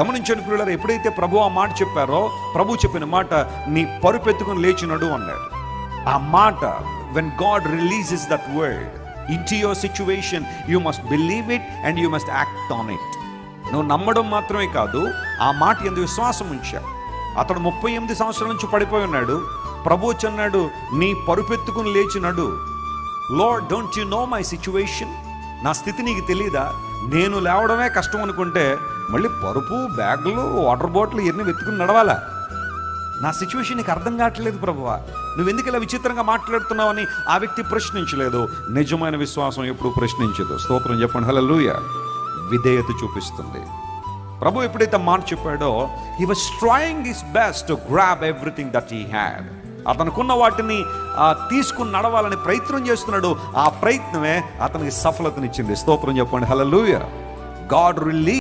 గమనించండి ప్రియులారా, ఎప్పుడైతే ప్రభు ఆ మాట చెప్పారో, ప్రభు చెప్పిన మాట నీ పరుపెత్తుకుని లేచినడు అన్నాడు. ఆ మాట, when God releases that word into your situation, you must believe it and you must act on it. నువ్వు నమ్మడం మాత్రమే కాదు, ఆ మాట యందు విశ్వాసం ఉంచా. అతడు 38 సంవత్సరాల నుంచి పడిపోయి ఉన్నాడు. ప్రభు అన్నాడు, నీ పరుపెత్తుకుని లేచినడు. Lord, don't you know my situation? నా స్థితి నీకు తెలీదా? నేను లేవడమే కష్టం అనుకుంటే మళ్ళీ పరుపు, బ్యాగులు, వాటర్ బాటిల్ ఇవన్నీ వెతుకుని నడవాలా? నా సిచ్యువేషన్ నీకు అర్థం కావట్లేదు ప్రభువా, నువ్వెందుకు ఇలా విచిత్రంగా మాట్లాడుతున్నావు అని ఆ వ్యక్తి ప్రశ్నించలేదు. నిజమైన విశ్వాసం ఎప్పుడు ప్రశ్నించదు. స్తోత్రం చెప్పండి. హల్లెలూయా. విధేయత చూపిస్తుంది. ప్రభు ఎప్పుడైతే మాట చెప్పాడో, he was trying his best to grab everything that he had. అతనుకున్న వాటిని తీసుకుని నడవాలని ప్రయత్నం చేస్తున్నాడు. ఆ ప్రయత్నమే అతనికి సఫలతనిచ్చింది. స్తోత్రం చెప్పండి. హల్లెలూయా. God release